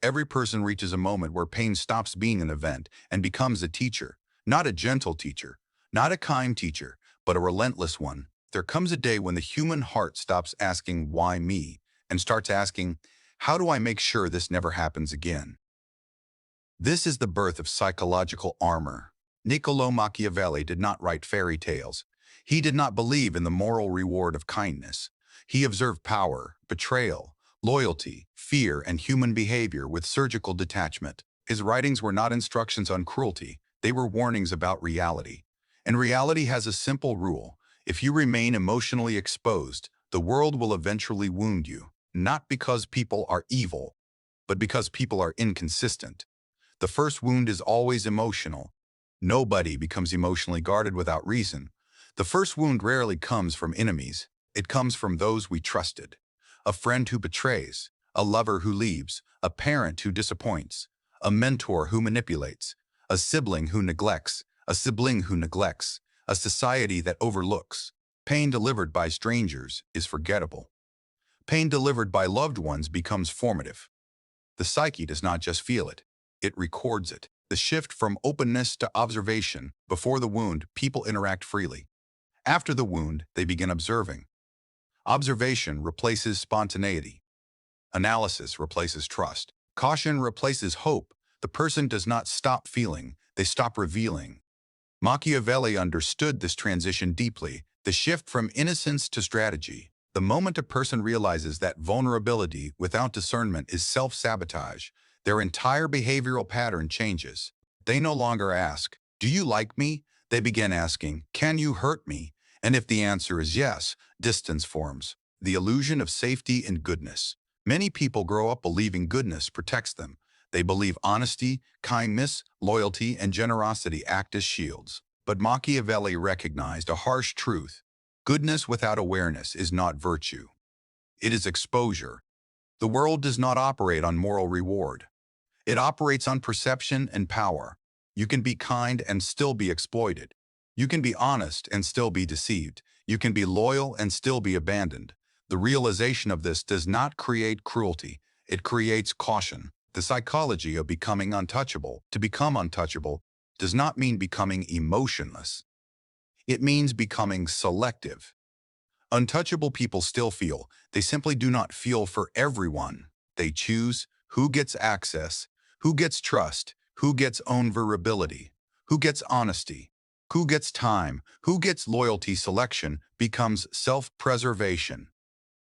Every person reaches a moment where pain stops being an event and becomes a teacher. Not a gentle teacher, not a kind teacher, but a relentless one. There comes a day when the human heart stops asking, "Why me?" and starts asking, "How do I make sure this never happens again?" This is the birth of psychological armor. Niccolo Machiavelli did not write fairy tales. He did not believe in the moral reward of kindness. He observed power, betrayal, loyalty, fear, and human behavior with surgical detachment. His writings were not instructions on cruelty. They were warnings about reality. And reality has a simple rule. If you remain emotionally exposed, the world will eventually wound you, not because people are evil, but because people are inconsistent. The first wound is always emotional. Nobody becomes emotionally guarded without reason. The first wound rarely comes from enemies. It comes from those we trusted. A friend who betrays, a lover who leaves, a parent who disappoints, a mentor who manipulates, a sibling who neglects, a society that overlooks. Pain delivered by strangers is forgettable. Pain delivered by loved ones becomes formative. The psyche does not just feel it, it records it. The shift from openness to observation. Before the wound, people interact freely. After the wound, they begin observing. Observation replaces spontaneity. Analysis replaces trust. Caution replaces hope. The person does not stop feeling, they stop revealing. Machiavelli understood this transition deeply, the shift from innocence to strategy. The moment a person realizes that vulnerability without discernment is self-sabotage, their entire behavioral pattern changes. They no longer ask, "Do you like me?" They begin asking, "Can you hurt me?" And if the answer is yes, distance forms. The illusion of safety and goodness. Many people grow up believing goodness protects them. They believe honesty, kindness, loyalty, and generosity act as shields. But Machiavelli recognized a harsh truth. Goodness without awareness is not virtue. It is exposure. The world does not operate on moral reward. It operates on perception and power. You can be kind and still be exploited. You can be honest and still be deceived. You can be loyal and still be abandoned. The realization of this does not create cruelty. It creates caution. The psychology of becoming untouchable. To become untouchable does not mean becoming emotionless. It means becoming selective. Untouchable people still feel. They simply do not feel for everyone. They choose who gets access, who gets trust, who gets vulnerability, who gets honesty, who gets time, who gets loyalty. Selection becomes self-preservation.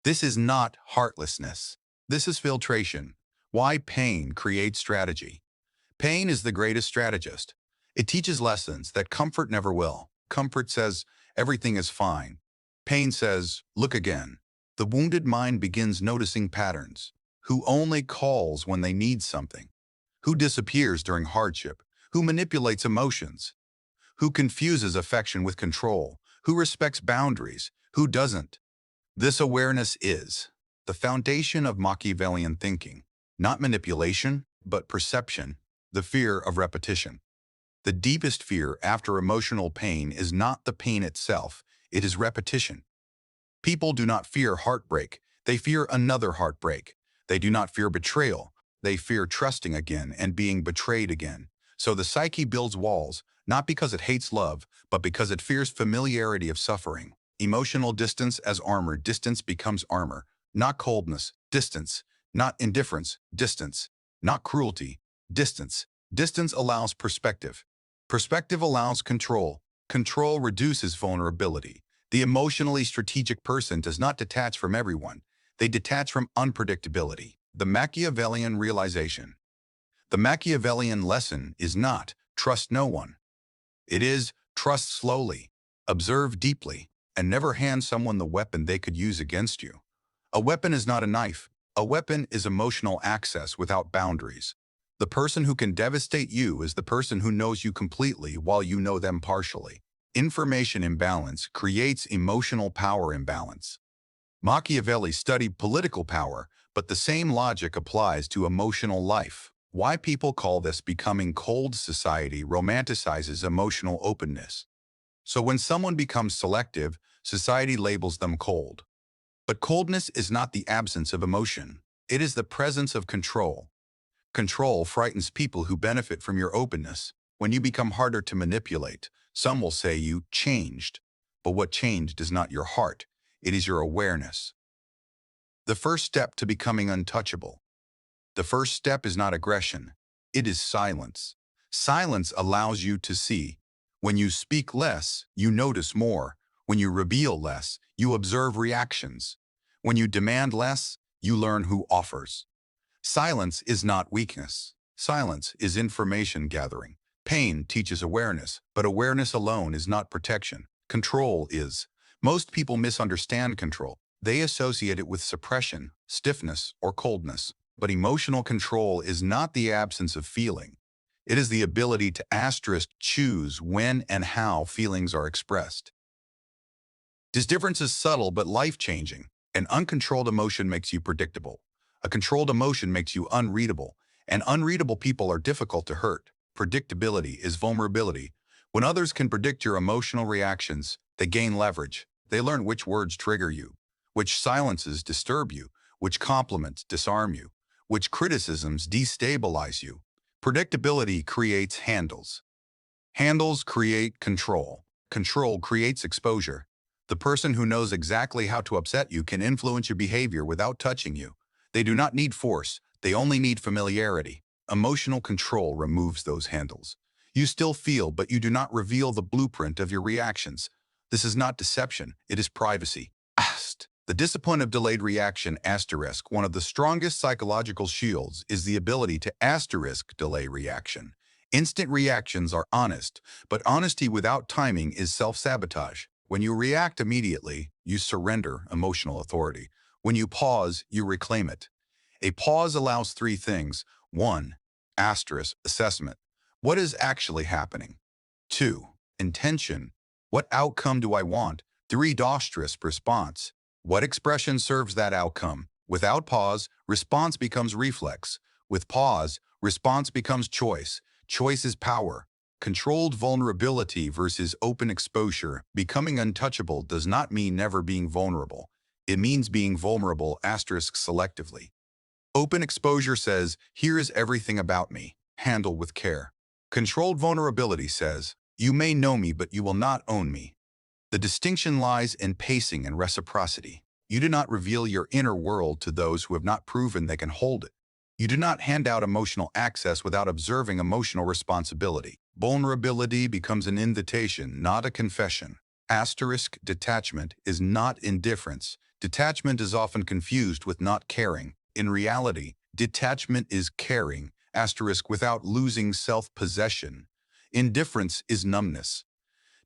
This is not heartlessness. This is filtration. Why pain creates strategy. Pain is the greatest strategist. It teaches lessons that comfort never will. Comfort says, everything is fine. Pain says, look again. The wounded mind begins noticing patterns. Who only calls when they need something? Who disappears during hardship? Who manipulates emotions? Who confuses affection with control? Who respects boundaries? Who doesn't? This awareness is the foundation of Machiavellian thinking. Not manipulation, but perception, the fear of repetition. The deepest fear after emotional pain is not the pain itself, it is repetition. People do not fear heartbreak, they fear another heartbreak. They do not fear betrayal, they fear trusting again and being betrayed again. So the psyche builds walls, not because it hates love, but because it fears familiarity of suffering. Emotional distance as armor. Distance becomes armor. Not coldness, distance. Not indifference, distance. Not cruelty, distance. Distance allows perspective. Perspective allows control. Control reduces vulnerability. The emotionally strategic person does not detach from everyone. They detach from unpredictability. The Machiavellian realization. The Machiavellian lesson is not trust no one. It is trust slowly, observe deeply, and never hand someone the weapon they could use against you. A weapon is not a knife. A weapon is emotional access without boundaries. The person who can devastate you is the person who knows you completely while you know them partially. Information imbalance creates emotional power imbalance. Machiavelli studied political power, but the same logic applies to emotional life. Why people call this becoming cold. Society romanticizes emotional openness. So when someone becomes selective, society labels them cold. But coldness is not the absence of emotion. It is the presence of control. Control frightens people who benefit from your openness. When you become harder to manipulate, some will say you changed. But what changed is not your heart, it is your awareness. The first step to becoming untouchable. The first step is not aggression, it is silence. Silence allows you to see. When you speak less, you notice more. When you reveal less, you observe reactions. When you demand less, you learn who offers. Silence is not weakness. Silence is information gathering. Pain teaches awareness, but awareness alone is not protection. Control is. Most people misunderstand control. They associate it with suppression, stiffness, or coldness. But emotional control is not the absence of feeling. It is the ability to choose when and how feelings are expressed. This difference is subtle but life-changing. An uncontrolled emotion makes you predictable. A controlled emotion makes you unreadable, and unreadable people are difficult to hurt. Predictability is vulnerability. When others can predict your emotional reactions, they gain leverage. They learn which words trigger you, which silences disturb you, which compliments disarm you, which criticisms destabilize you. Predictability creates handles. Handles create control. Control creates exposure. The person who knows exactly how to upset you can influence your behavior without touching you. They do not need force, they only need familiarity. Emotional control removes those handles. You still feel, but you do not reveal the blueprint of your reactions. This is not deception, it is privacy. The discipline of delayed reaction *. One of the strongest psychological shields is the ability to delay reaction. Instant reactions are honest, but honesty without timing is self-sabotage. When you react immediately, you surrender emotional authority. When you pause, you reclaim it. A pause allows three things. 1. Assessment. What is actually happening? 2. Intention. What outcome do I want? 3. Response. What expression serves that outcome? Without pause, response becomes reflex. With pause, response becomes choice. Choice is power. Controlled vulnerability versus open exposure. Becoming untouchable does not mean never being vulnerable. It means being vulnerable selectively. Open exposure says, here is everything about me. Handle with care. Controlled vulnerability says, you may know me, but you will not own me. The distinction lies in pacing and reciprocity. You do not reveal your inner world to those who have not proven they can hold it. You do not hand out emotional access without observing emotional responsibility. Vulnerability becomes an invitation, not a confession. Detachment is not indifference. Detachment is often confused with not caring. In reality, detachment is caring, without losing self-possession. Indifference is numbness.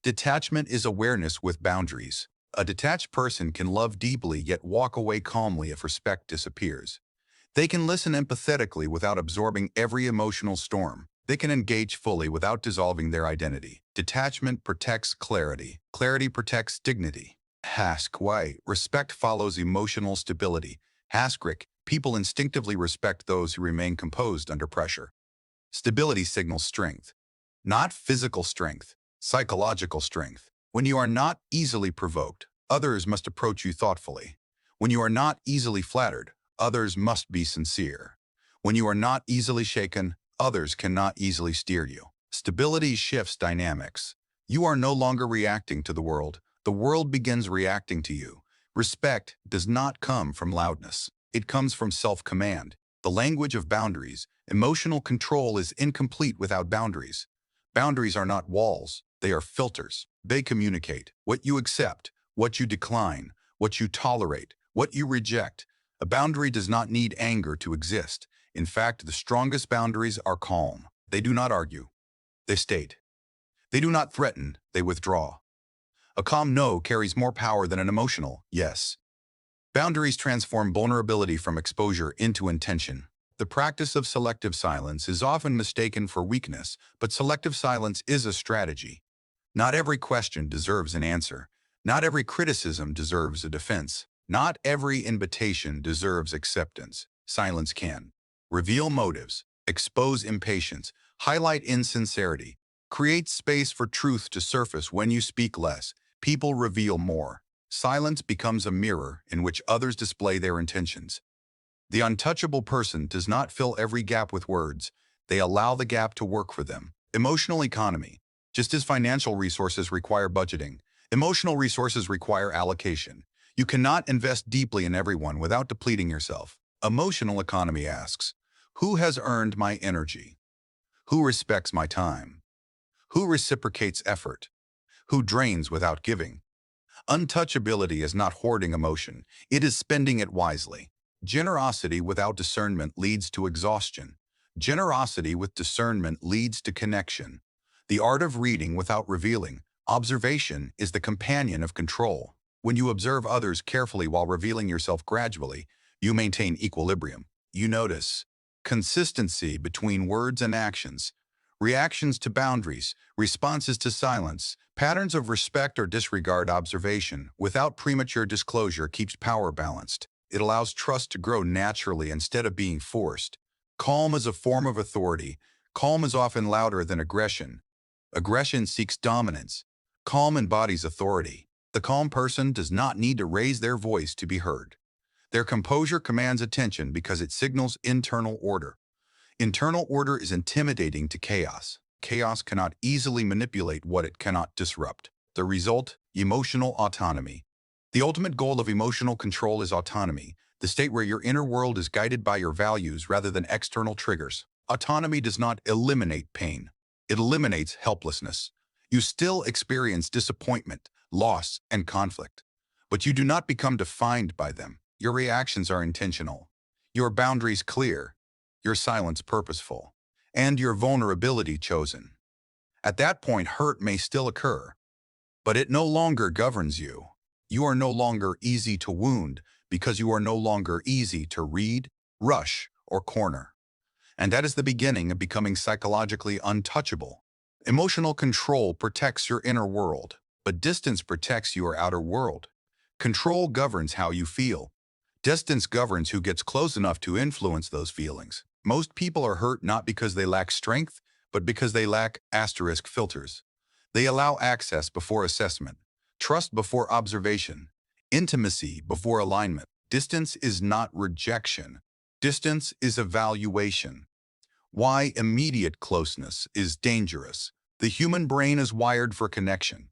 Detachment is awareness with boundaries. A detached person can love deeply yet walk away calmly if respect disappears. They can listen empathetically without absorbing every emotional storm. They can engage fully without dissolving their identity. Detachment protects clarity. Clarity protects dignity. Why? Respect follows emotional stability. People instinctively respect those who remain composed under pressure. Stability signals strength. Not physical strength, psychological strength. When you are not easily provoked, others must approach you thoughtfully. When you are not easily flattered, others must be sincere. When you are not easily shaken, others cannot easily steer you. Stability shifts dynamics. You are no longer reacting to the world begins reacting to you. Respect does not come from loudness. It comes from self-command. The language of boundaries. Emotional control is incomplete without boundaries. Boundaries are not walls, they are filters. They communicate what you accept, what you decline, what you tolerate, what you reject. A boundary does not need anger to exist. In fact, the strongest boundaries are calm. They do not argue. They state. They do not threaten, they withdraw. A calm no carries more power than an emotional yes. Boundaries transform vulnerability from exposure into intention. The practice of selective silence is often mistaken for weakness, but selective silence is a strategy. Not every question deserves an answer. Not every criticism deserves a defense. Not every invitation deserves acceptance. Silence can reveal motives, expose impatience, highlight insincerity, create space for truth to surface. When you speak less, people reveal more. Silence becomes a mirror in which others display their intentions. The untouchable person does not fill every gap with words. They allow the gap to work for them. Emotional economy. Just as financial resources require budgeting, emotional resources require allocation. You cannot invest deeply in everyone without depleting yourself. Emotional economy asks, who has earned my energy? Who respects my time? Who reciprocates effort? Who drains without giving? Untouchability is not hoarding emotion, it is spending it wisely. Generosity without discernment leads to exhaustion. Generosity with discernment leads to connection. The art of reading without revealing. Observation is the companion of control. When you observe others carefully while revealing yourself gradually, you maintain equilibrium. You notice consistency between words and actions, reactions to boundaries, responses to silence, patterns of respect or disregard. Observation without premature disclosure keeps power balanced. It allows trust to grow naturally instead of being forced. Calm is a form of authority. Calm is often louder than aggression. Aggression seeks dominance. Calm embodies authority. The calm person does not need to raise their voice to be heard. Their composure commands attention because it signals internal order. Internal order is intimidating to chaos. Chaos cannot easily manipulate what it cannot disrupt. The result, emotional autonomy. The ultimate goal of emotional control is autonomy, the state where your inner world is guided by your values rather than external triggers. Autonomy does not eliminate pain. It eliminates helplessness. You still experience disappointment, loss, and conflict, but you do not become defined by them. Your reactions are intentional, your boundaries clear, your silence purposeful, and your vulnerability chosen. At that point, hurt may still occur, but it no longer governs you. You are no longer easy to wound because you are no longer easy to read, rush, or corner. And that is the beginning of becoming psychologically untouchable. Emotional control protects your inner world, but distance protects your outer world. Control governs how you feel. Distance governs who gets close enough to influence those feelings. Most people are hurt not because they lack strength, but because they lack asterisk filters. They allow access before assessment, trust before observation, intimacy before alignment. Distance is not rejection. Distance is evaluation. Why immediate closeness is dangerous. The human brain is wired for connection.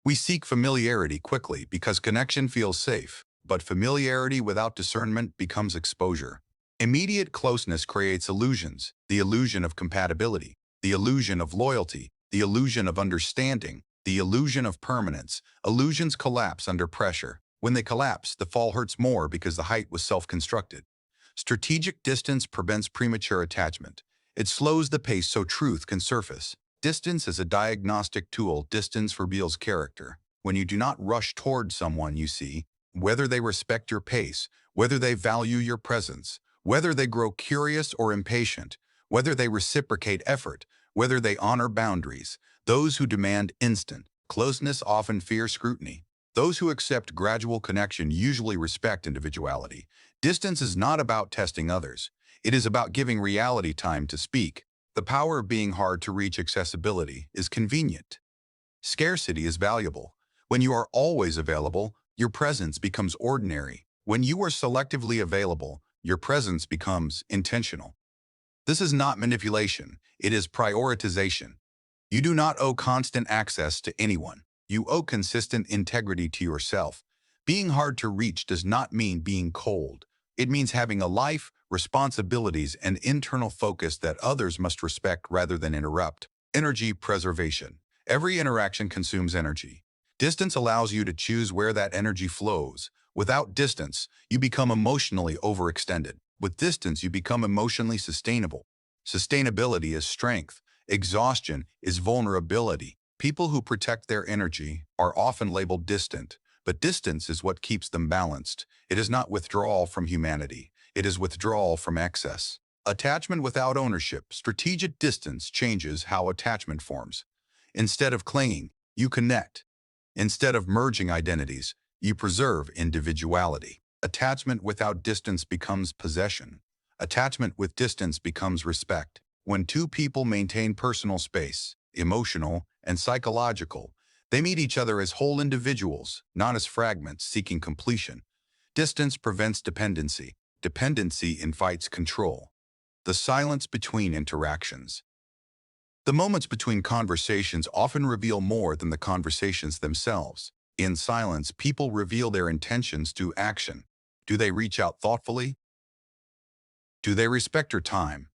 We seek familiarity quickly because connection feels safe, but familiarity without discernment becomes exposure. Immediate closeness creates illusions, the illusion of compatibility, the illusion of loyalty, the illusion of understanding, the illusion of permanence. Illusions collapse under pressure. When they collapse, the fall hurts more because the height was self-constructed. Strategic distance prevents premature attachment. It slows the pace so truth can surface. Distance is a diagnostic tool. Distance reveals character. When you do not rush toward someone, you see whether they respect your pace, whether they value your presence, whether they grow curious or impatient, whether they reciprocate effort, whether they honor boundaries. Those who demand instant closeness often fear scrutiny. Those who accept gradual connection usually respect individuality. Distance is not about testing others. It is about giving reality time to speak. The power of being hard to reach. Accessibility is convenient. Scarcity is valuable. When you are always available, your presence becomes ordinary. When you are selectively available, your presence becomes intentional. This is not manipulation. It is prioritization. You do not owe constant access to anyone. You owe consistent integrity to yourself. Being hard to reach does not mean being cold. It means having a life, responsibilities, and internal focus that others must respect rather than interrupt. Energy preservation. Every interaction consumes energy. Distance allows you to choose where that energy flows. Without distance, you become emotionally overextended. With distance, you become emotionally sustainable. Sustainability is strength. Exhaustion is vulnerability. People who protect their energy are often labeled distant, but distance is what keeps them balanced. It is not withdrawal from humanity. It is withdrawal from excess. Attachment without ownership. Strategic distance changes how attachment forms. Instead of clinging, you connect. Instead of merging identities, you preserve individuality. Attachment without distance becomes possession. Attachment with distance becomes respect. When two people maintain personal space, emotional and psychological, they meet each other as whole individuals, not as fragments seeking completion. Distance prevents dependency. Dependency invites control. The silence between interactions. The moments between conversations often reveal more than the conversations themselves. In silence, people reveal their intentions to action. Do they reach out thoughtfully? Do they respect your time?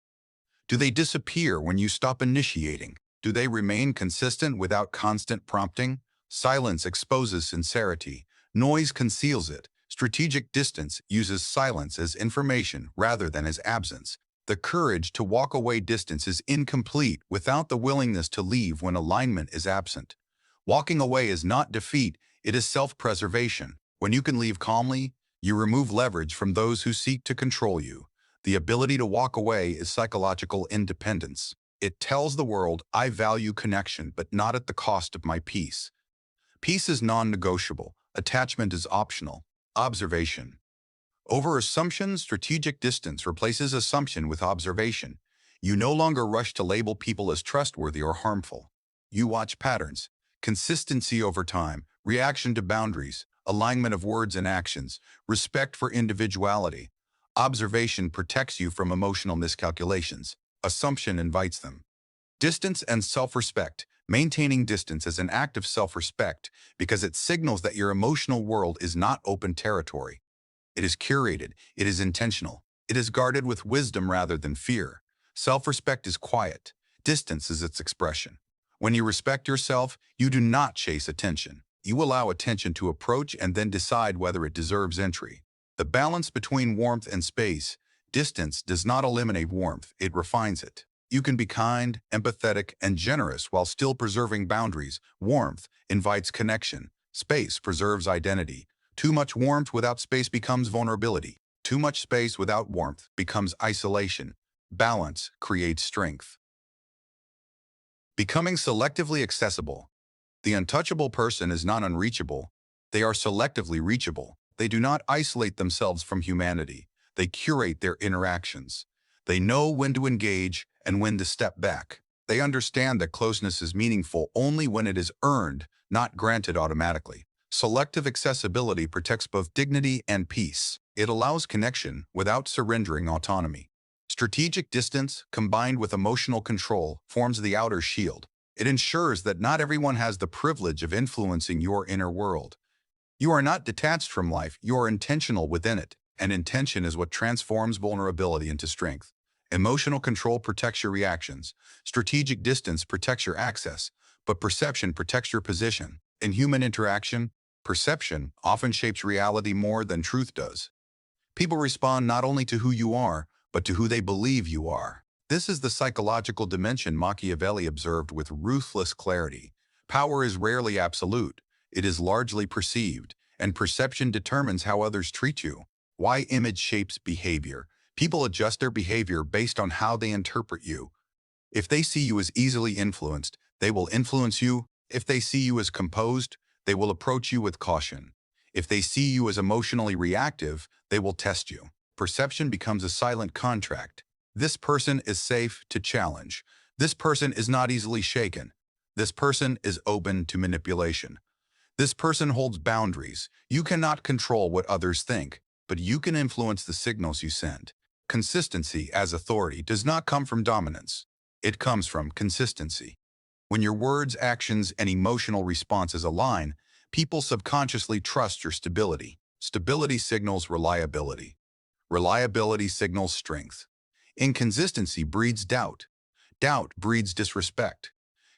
Do they disappear when you stop initiating? Do they remain consistent without constant prompting? Silence exposes sincerity. Noise conceals it. Strategic distance uses silence as information rather than as absence. The courage to walk away distance is incomplete without the willingness to leave when alignment is absent. Walking away is not defeat, it is self-preservation. When you can leave calmly, you remove leverage from those who seek to control you. The ability to walk away is psychological independence. It tells the world, I value connection, but not at the cost of my peace. Peace is non-negotiable. Attachment is optional. Observation. Over assumption, strategic distance replaces assumption with observation. You no longer rush to label people as trustworthy or harmful. You watch patterns, consistency over time, reaction to boundaries, alignment of words and actions, respect for individuality. Observation protects you from emotional miscalculations. Assumption invites them. Distance and self-respect. Maintaining distance is an act of self-respect because it signals that your emotional world is not open territory. It is curated, it is intentional, it is guarded with wisdom rather than fear. Self-respect is quiet. Distance is its expression. When you respect yourself, you do not chase attention. You allow attention to approach and then decide whether it deserves entry. The balance between warmth and space. Distance does not eliminate warmth, it refines it. You can be kind, empathetic, and generous while still preserving boundaries. Warmth invites connection. Space preserves identity. Too much warmth without space becomes vulnerability. Too much space without warmth becomes isolation. Balance creates strength. Becoming selectively accessible. The untouchable person is not unreachable. They are selectively reachable. They do not isolate themselves from humanity. They curate their interactions. They know when to engage and when to step back. They understand that closeness is meaningful only when it is earned, not granted automatically. Selective accessibility protects both dignity and peace. It allows connection without surrendering autonomy. Strategic distance, combined with emotional control, forms the outer shield. It ensures that not everyone has the privilege of influencing your inner world. You are not detached from life, you are intentional within it, and intention is what transforms vulnerability into strength. Emotional control protects your reactions. Strategic distance protects your access, but perception protects your position. In human interaction, perception often shapes reality more than truth does. People respond not only to who you are, but to who they believe you are. This is the psychological dimension Machiavelli observed with ruthless clarity. Power is rarely absolute. It is largely perceived, and perception determines how others treat you. Why image shapes behavior. People adjust their behavior based on how they interpret you. If they see you as easily influenced, they will influence you. If they see you as composed, they will approach you with caution. If they see you as emotionally reactive, they will test you. Perception becomes a silent contract. This person is safe to challenge. This person is not easily shaken. This person is open to manipulation. This person holds boundaries. You cannot control what others think, but you can influence the signals you send. Consistency as authority does not come from dominance. It comes from consistency. When your words, actions, and emotional responses align, people subconsciously trust your stability. Stability signals reliability. Reliability signals strength. Inconsistency breeds doubt. Doubt breeds disrespect.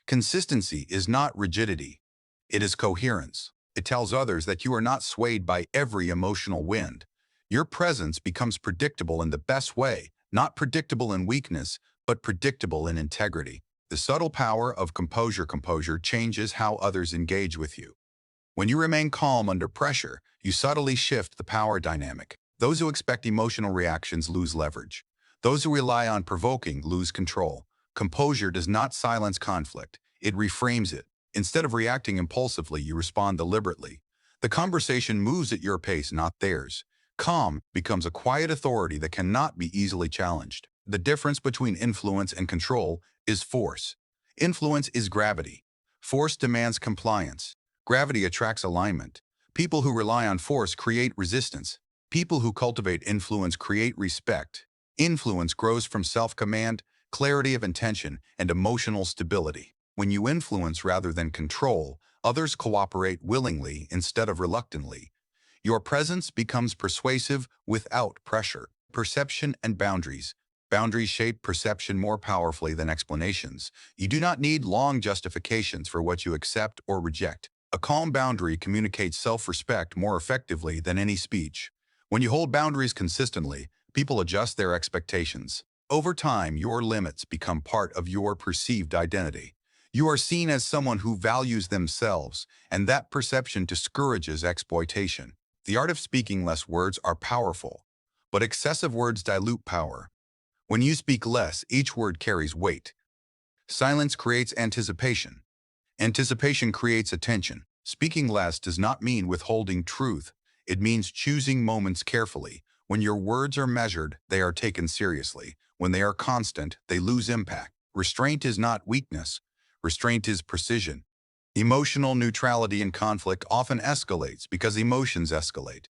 Consistency is not rigidity. It is coherence. It tells others that you are not swayed by every emotional wind. Your presence becomes predictable in the best way, not predictable in weakness, but predictable in integrity. The subtle power of composure changes how others engage with you. When you remain calm under pressure, you subtly shift the power dynamic. Those who expect emotional reactions lose leverage. Those who rely on provoking lose control. Composure does not silence conflict, it reframes it. Instead of reacting impulsively, you respond deliberately. The conversation moves at your pace, not theirs. Calm becomes a quiet authority that cannot be easily challenged. The difference between influence and control is force. Influence is gravity. Force demands compliance. Gravity attracts alignment. People who rely on force create resistance. People who cultivate influence create respect. Influence grows from self-command, clarity of intention, and emotional stability. When you influence rather than control, others cooperate willingly instead of reluctantly. Your presence becomes persuasive without pressure. Perception and boundaries. Boundaries shape perception more powerfully than explanations. You do not need long justifications for what you accept or reject. A calm boundary communicates self-respect more effectively than any speech. When you hold boundaries consistently, people adjust their expectations. Over time, your limits become part of your perceived identity. You are seen as someone who values themselves, and that perception discourages exploitation. The art of speaking less words are powerful, but excessive words dilute power. When you speak less, each word carries weight. Silence creates anticipation. Anticipation creates attention. Speaking less does not mean withholding truth. It means choosing moments carefully. When your words are measured, they are taken seriously. When they are constant, they lose impact. Restraint is not weakness. Restraint is precision. Emotional neutrality in conflict often escalates because emotions escalate.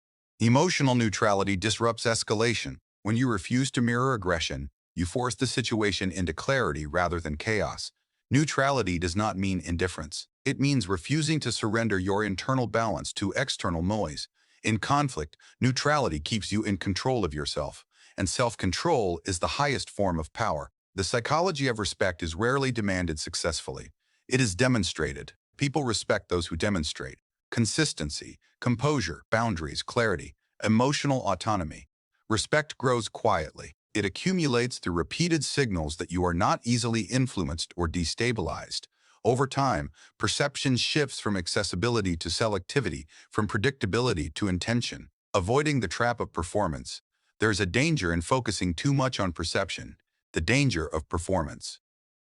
Emotional neutrality disrupts escalation. When you refuse to mirror aggression, you force the situation into clarity rather than chaos. Neutrality does not mean indifference. It means refusing to surrender your internal balance to external noise. In conflict, neutrality keeps you in control of yourself, and self-control is the highest form of power. The psychology of respect is rarely demanded successfully. It is demonstrated. People respect those who demonstrate consistency, composure, boundaries, clarity, emotional autonomy. Respect grows quietly. It accumulates through repeated signals that you are not easily influenced or destabilized. Over time, perception shifts from accessibility to selectivity, from predictability to intention. Avoiding the trap of performance. There is a danger in focusing too much on perception, the danger of performance.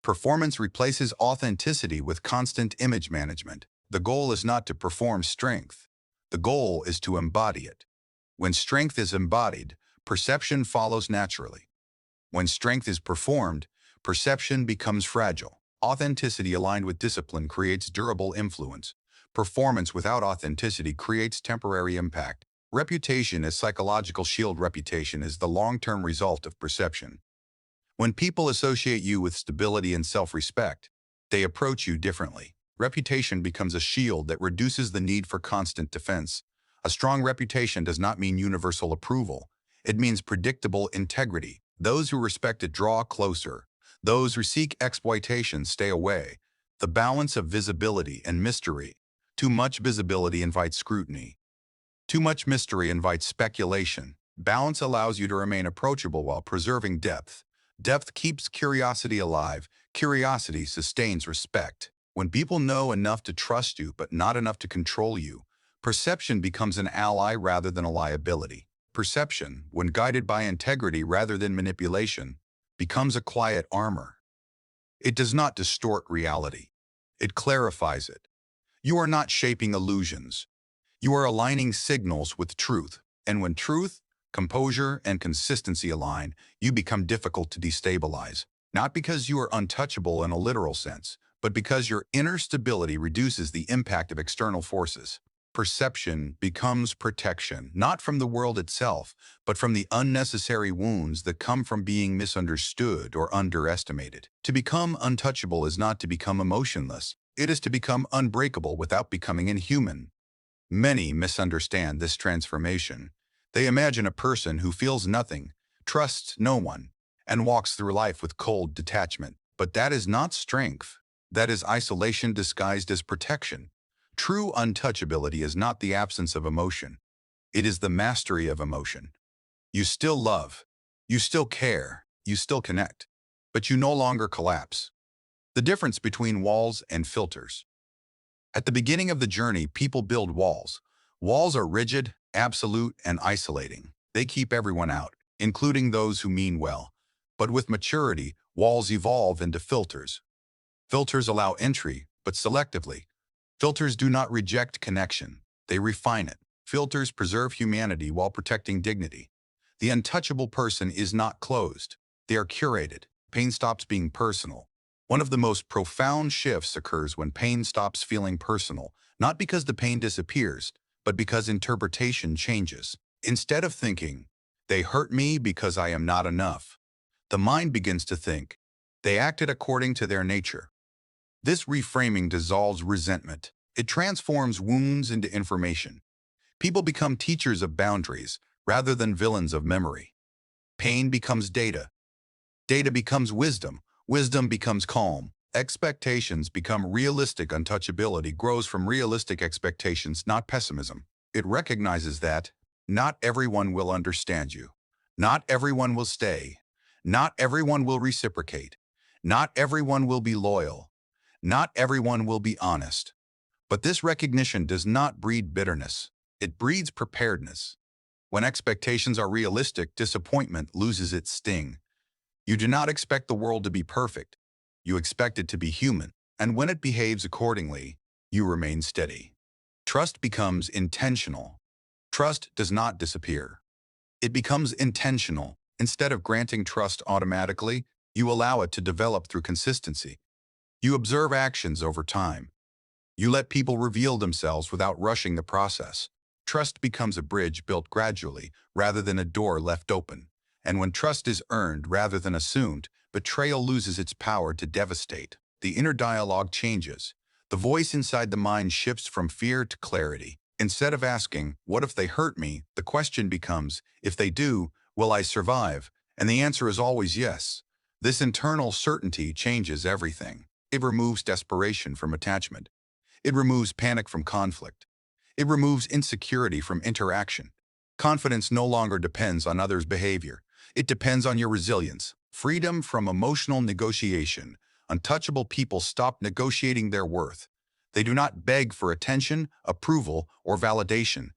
Performance replaces authenticity with constant image management. The goal is not to perform strength. The goal is to embody it. When strength is embodied, perception follows naturally. When strength is performed, perception becomes fragile. Authenticity aligned with discipline creates durable influence. Performance without authenticity creates temporary impact. Reputation is psychological shield. Reputation is the long-term result of perception. When people associate you with stability and self-respect, they approach you differently. Reputation becomes a shield that reduces the need for constant defense. A strong reputation does not mean universal approval. It means predictable integrity. Those who respect it draw closer. Those who seek exploitation stay away. The balance of visibility and mystery. Too much visibility invites scrutiny. Too much mystery invites speculation. Balance allows you to remain approachable while preserving depth. Depth keeps curiosity alive. Curiosity sustains respect. When people know enough to trust you but not enough to control you, perception becomes an ally rather than a liability. Perception, when guided by integrity rather than manipulation, becomes a quiet armor. It does not distort reality. It clarifies it. You are not shaping illusions. You are aligning signals with truth. And when truth, composure, and consistency align, you become difficult to destabilize. Not because you are untouchable in a literal sense, but because your inner stability reduces the impact of external forces. Perception becomes protection, not from the world itself, but from the unnecessary wounds that come from being misunderstood or underestimated. To become untouchable is not to become emotionless. It is to become unbreakable without becoming inhuman. Many misunderstand this transformation. They imagine a person who feels nothing, trusts no one, and walks through life with cold detachment. But that is not strength. That is isolation disguised as protection. True untouchability is not the absence of emotion. It is the mastery of emotion. You still love. You still care. You still connect. But you no longer collapse. The difference between walls and filters. At the beginning of the journey, people build walls. Walls are rigid, absolute, and isolating. They keep everyone out, including those who mean well. But with maturity, walls evolve into filters. Filters allow entry, but selectively. Filters do not reject connection. They refine it. Filters preserve humanity while protecting dignity. The untouchable person is not closed. They are curated. Pain stops being personal. One of the most profound shifts occurs when pain stops feeling personal, not because the pain disappears, but because interpretation changes. Instead of thinking, they hurt me because I am not enough, the mind begins to think, they acted according to their nature. This reframing dissolves resentment. It transforms wounds into information. People become teachers of boundaries rather than villains of memory. Pain becomes data. Data becomes wisdom. Wisdom becomes calm. Expectations become realistic. Untouchability grows from realistic expectations, not pessimism. It recognizes that not everyone will understand you. Not everyone will stay. Not everyone will reciprocate. Not everyone will be loyal. Not everyone will be honest. But this recognition does not breed bitterness. It breeds preparedness. When expectations are realistic, disappointment loses its sting. You do not expect the world to be perfect. You expect it to be human. And when it behaves accordingly, you remain steady. Trust becomes intentional. Trust does not disappear. It becomes intentional. Instead of granting trust automatically, you allow it to develop through consistency. You observe actions over time. You let people reveal themselves without rushing the process. Trust becomes a bridge built gradually rather than a door left open. And when trust is earned rather than assumed, betrayal loses its power to devastate. The inner dialogue changes. The voice inside the mind shifts from fear to clarity. Instead of asking, "What if they hurt me?" the question becomes, "If they do, will I survive?" And the answer is always yes. This internal certainty changes everything. It removes desperation from attachment. It removes panic from conflict. It removes insecurity from interaction. Confidence no longer depends on others' behavior. It depends on your resilience. Freedom from emotional negotiation. Untouchable people stop negotiating their worth. They do not beg for attention, approval, or validation.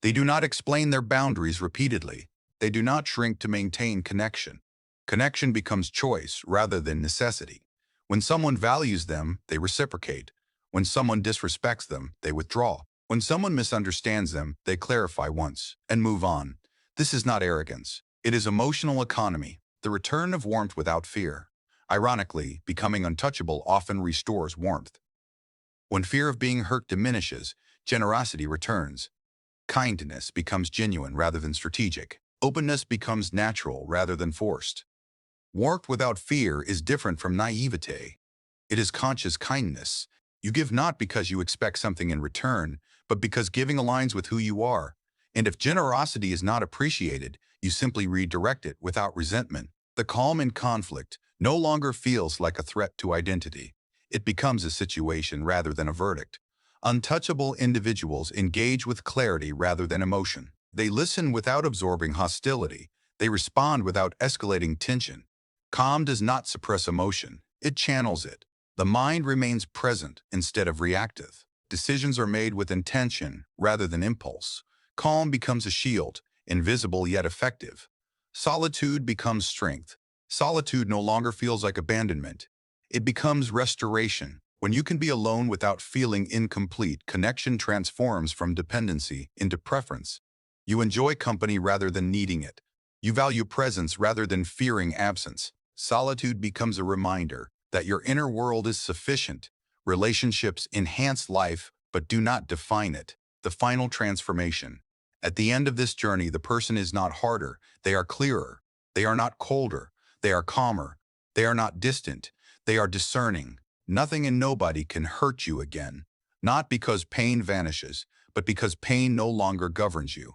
They do not explain their boundaries repeatedly. They do not shrink to maintain connection. Connection becomes choice rather than necessity. When someone values them, they reciprocate. When someone disrespects them, they withdraw. When someone misunderstands them, they clarify once and move on. This is not arrogance. It is emotional economy, the return of warmth without fear. Ironically, becoming untouchable often restores warmth. When fear of being hurt diminishes, generosity returns. Kindness becomes genuine rather than strategic. Openness becomes natural rather than forced. Warmth without fear is different from naivete. It is conscious kindness. You give not because you expect something in return, but because giving aligns with who you are. And if generosity is not appreciated, you simply redirect it without resentment. The calm in conflict no longer feels like a threat to identity. It becomes a situation rather than a verdict. Untouchable individuals engage with clarity rather than emotion. They listen without absorbing hostility. They respond without escalating tension. Calm does not suppress emotion. It channels it. The mind remains present instead of reactive. Decisions are made with intention rather than impulse. Calm becomes a shield, invisible yet effective. Solitude becomes strength. Solitude no longer feels like abandonment. It becomes restoration. When you can be alone without feeling incomplete, connection transforms from dependency into preference. You enjoy company rather than needing it. You value presence rather than fearing absence. Solitude becomes a reminder that your inner world is sufficient. Relationships enhance life, but do not define it. The final transformation. At the end of this journey, the person is not harder. They are clearer. They are not colder. They are calmer. They are not distant. They are discerning. Nothing and nobody can hurt you again. Not because pain vanishes, but because pain no longer governs you.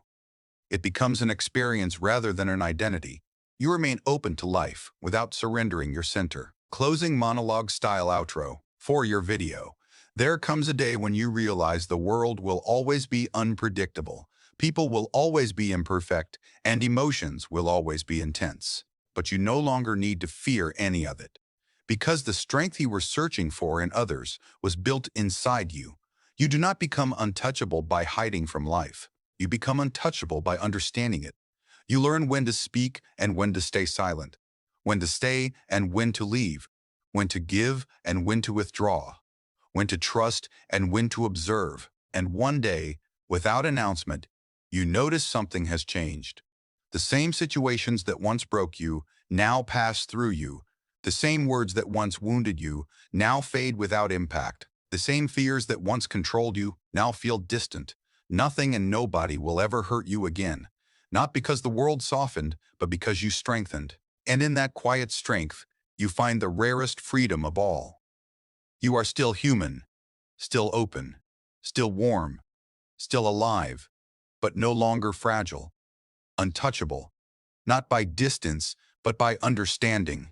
It becomes an experience rather than an identity. You remain open to life without surrendering your center. Closing monologue style outro for your video. There comes a day when you realize the world will always be unpredictable. People will always be imperfect, and emotions will always be intense. But you no longer need to fear any of it. Because the strength you were searching for in others was built inside you. You do not become untouchable by hiding from life. You become untouchable by understanding it. You learn when to speak and when to stay silent, when to stay and when to leave, when to give and when to withdraw, when to trust and when to observe. And one day, without announcement, you notice something has changed. The same situations that once broke you now pass through you. The same words that once wounded you now fade without impact. The same fears that once controlled you now feel distant. Nothing and nobody will ever hurt you again. not because the world softened, but because you strengthened. And in that quiet strength, you find the rarest freedom of all. You are still human, still open, still warm, still alive, but no longer fragile, untouchable, not by distance, but by understanding.